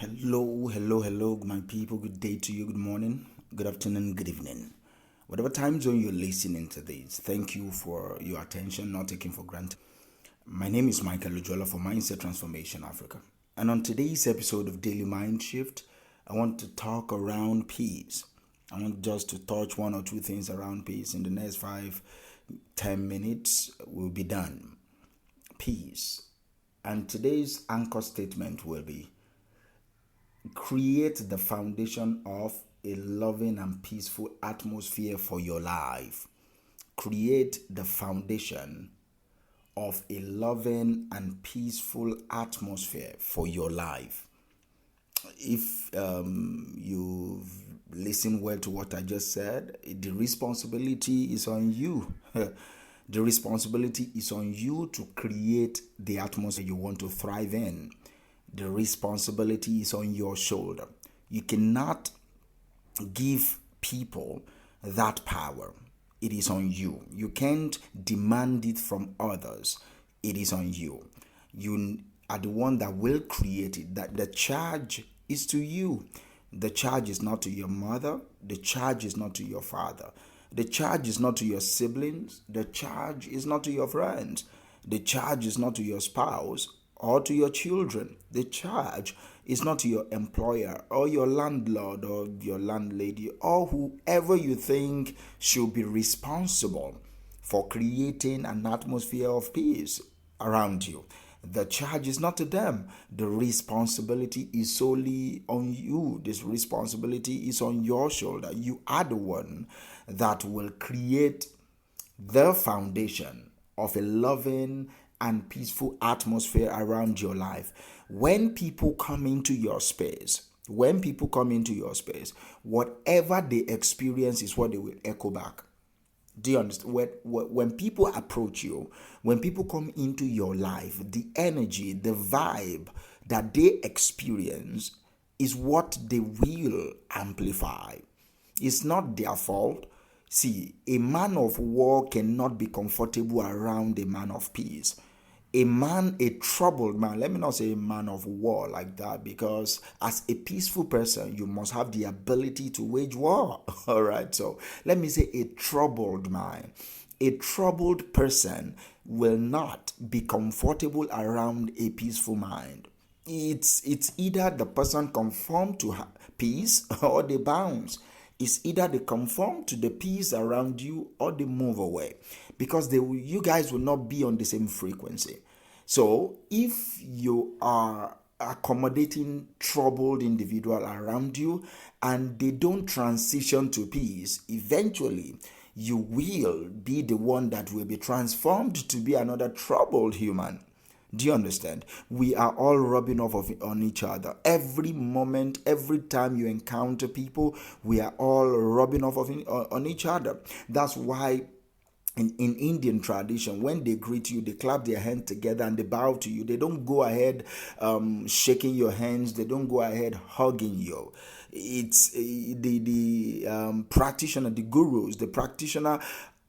Hello, my people. Good day to you. Good morning, good afternoon, good evening. Whatever time zone you're listening to this, thank you for your attention, not taken for granted. My name is Michael Lujola for Mindset Transformation Africa. And on today's episode of Daily Mind Shift, I want to talk around peace. I want just to touch one or two things around peace. In the next 5-10 minutes, we'll be done. Peace. And today's anchor statement will be: create the foundation of a loving and peaceful atmosphere for your life. Create the foundation of a loving and peaceful atmosphere for your life. If you've listened well to what I just said, the responsibility is on you. The responsibility is on you to create the atmosphere you want to thrive in. The responsibility is on your shoulder. You cannot give people that power. It is on you. You can't demand it from others. It is on you. You are the one that will create it. That the charge is to you. The charge is not to your mother. The charge is not to your father. The charge is not to your siblings. The charge is not to your friends. The charge is not to your spouse or to your children. The charge is not to your employer or your landlord or your landlady or whoever you think should be responsible for creating an atmosphere of peace around you. The charge is not to them. The responsibility is solely on you. This responsibility is on your shoulder. You are the one that will create the foundation of a loving and peaceful atmosphere around your life. When people come into your space, whatever they experience is what they will echo back. Do you understand? When people approach you, when people come into your life, the energy, the vibe that they experience is what they will amplify. It's not their fault. See, a man of war cannot be comfortable around a man of peace. A troubled man, let me not say a man of war like that, because as a peaceful person, you must have the ability to wage war. All right. So let me say a troubled man. A troubled person will not be comfortable around a peaceful mind. It's either the person conform to peace or they bounce. It's either they conform to the peace around you or they move away, because you guys will not be on the same frequency. So if you are accommodating troubled individual around you and they don't transition to peace, eventually you will be the one that will be transformed to be another troubled human. Do you understand? We are all rubbing off on each other. Every moment, every time you encounter people, we are all rubbing off on each other. That's why in Indian tradition, when they greet you, they clap their hands together and they bow to you. They don't go ahead shaking your hands. They don't go ahead hugging you. It's the practitioner, the gurus, the practitioner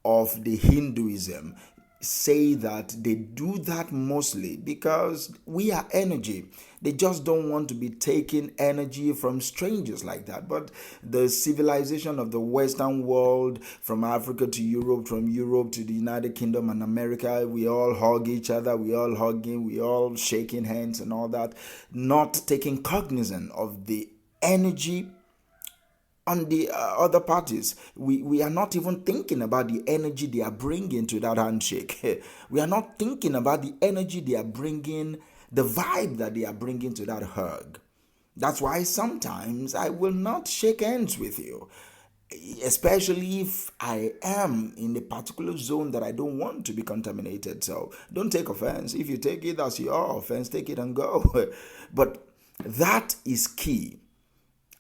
of the Hinduism say that they do that mostly because we are energy. They just don't want to be taking energy from strangers like that. But the civilization of the Western world, from Africa to Europe, from Europe to the United Kingdom and America, we all hug each other, we all hugging, we all shaking hands and all that, not taking cognizance of the energy on the other parties. We are not even thinking about the energy they are bringing to that handshake. We are not thinking about the energy they are bringing, the vibe that they are bringing to that hug. That's why sometimes I will not shake hands with you, especially if I am in a particular zone that I don't want to be contaminated. So don't take offense. If you take it as your offense, take it and go. But that is key.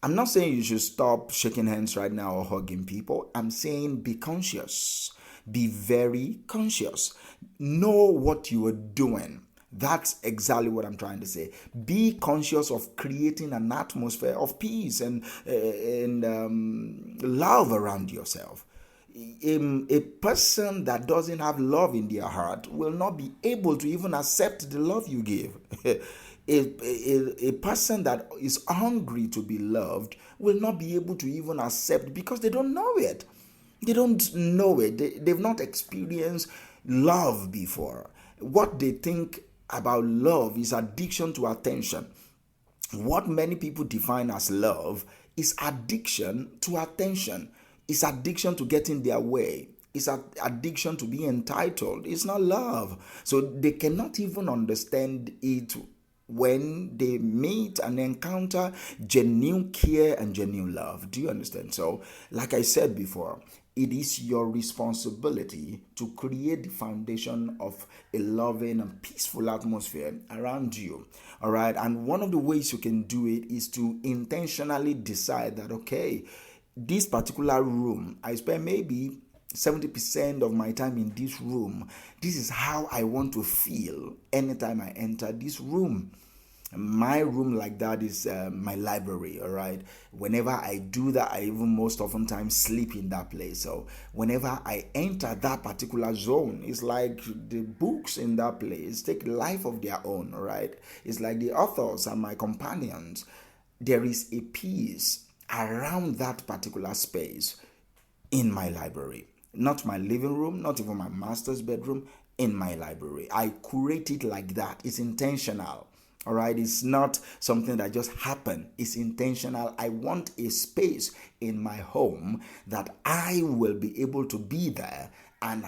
I'm not saying you should stop shaking hands right now or hugging people. I'm saying be conscious. Be very conscious. Know what you are doing. That's exactly what I'm trying to say. Be conscious of creating an atmosphere of peace and love around yourself. A person that doesn't have love in their heart will not be able to even accept the love you give. A person that is hungry to be loved will not be able to even accept, because they don't know it. They don't know it. They've not experienced love before. What they think about love is addiction to attention. What many people define as love is addiction to attention. It's addiction to getting their way. It's an addiction to being entitled. It's not love. So they cannot even understand it when they meet and encounter genuine care and genuine love. Do you understand? So, like I said before, it is your responsibility to create the foundation of a loving and peaceful atmosphere around you. All right. And one of the ways you can do it is to intentionally decide that, okay, this particular room, I spend maybe 70% of my time in this room. This is how I want to feel anytime I enter this room. My room like that is my library. All right. Whenever I do that, I even most often times sleep in that place. So whenever I enter that particular zone, it's like the books in that place take life of their own. All right. It's like the authors are my companions. There is a peace around that particular space in my library. Not my living room, not even my master's bedroom, in my library. I curate it like that. It's intentional. All right, it's not something that just happened. It's intentional. I want a space in my home that I will be able to be there and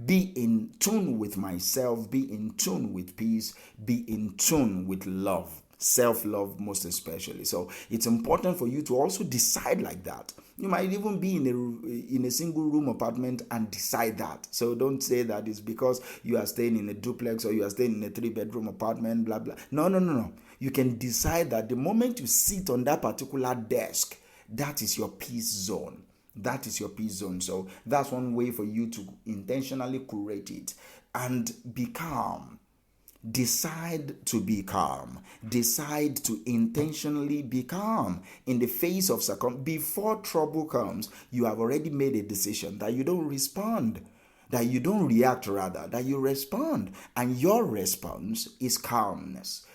be in tune with myself, be in tune with peace, be in tune with love, self-love most especially. So it's important for you to also decide like that. You might even be in a single room apartment and decide that. So don't say that it's because you are staying in a duplex or you are staying in a 3-bedroom apartment, blah blah. No. You can decide that the moment you sit on that particular desk, that is your peace zone. That is your peace zone. So that's one way for you to intentionally curate it and be calm. Decide to be calm. Decide to intentionally be calm in the face of before trouble comes. You have already made a decision that you don't respond, that you don't react, rather, that you respond. And your response is calmness.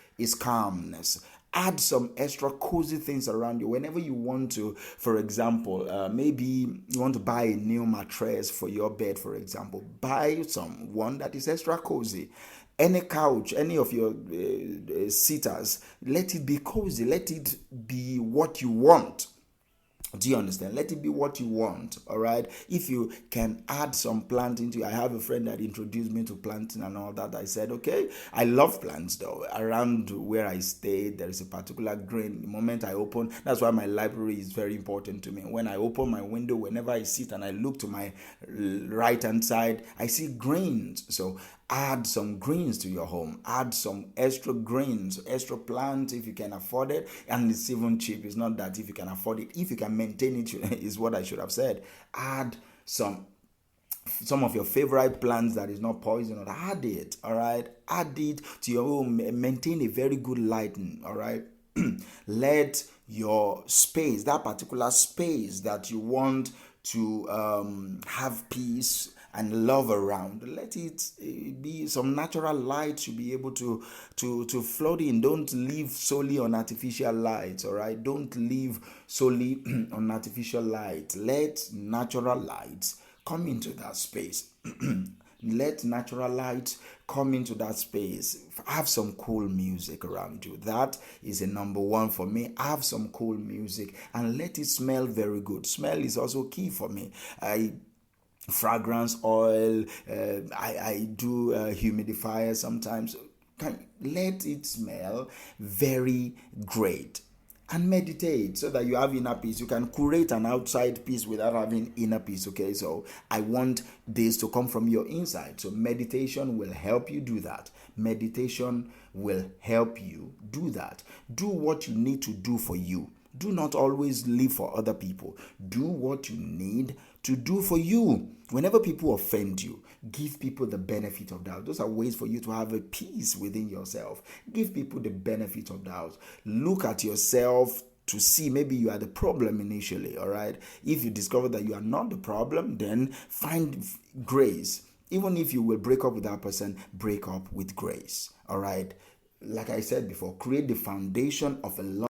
Add some extra cozy things around you whenever you want to. For example, maybe you want to buy a new mattress for your bed. For example, buy one that is extra cozy. Any couch, any of your sitters, let it be cozy. Let it be what you want. Do you understand? Let it be what you want. All right. If you can add some plant into it. I have a friend that introduced me to planting and all that. I said, okay, I love plants though. Around where I stay, there is a particular green. The moment I open, that's why my library is very important to me. When I open my window, whenever I sit and I look to my right hand side, I see greens. So add some greens to your home. Add some extra greens, extra plants if you can afford it. And it's even cheap. It's not that if you can afford it. If you can maintain it, is what I should have said. Add some of your favorite plants that is not poison, or add it. All right. Add it to your home. Maintain a very good lighting. All right. Let your space, that particular space that you want to have peace and love around, let it be some natural light to be able to flood in. Don't live solely on artificial lights. All right, don't live solely on artificial light. Let natural lights come into that space. Let natural light come into that space. Have some cool music around you. That is a number one for me. Have some cool music and let it smell very good. Smell is also key for me. Fragrance oil, I do humidifier sometimes. Let it smell very great. And meditate so that you have inner peace. You can curate an outside peace without having inner peace. Okay, so I want this to come from your inside. So meditation will help you do that. Meditation will help you do that. Do what you need to do for you. Do not always live for other people. Do what you need to do for you. Whenever people offend you, give people the benefit of doubt. Those are ways for you to have a peace within yourself. Give people the benefit of doubt. Look at yourself to see maybe you are the problem initially, all right? If you discover that you are not the problem, then find grace. Even if you will break up with that person, break up with grace, all right? like I said before, create the foundation of a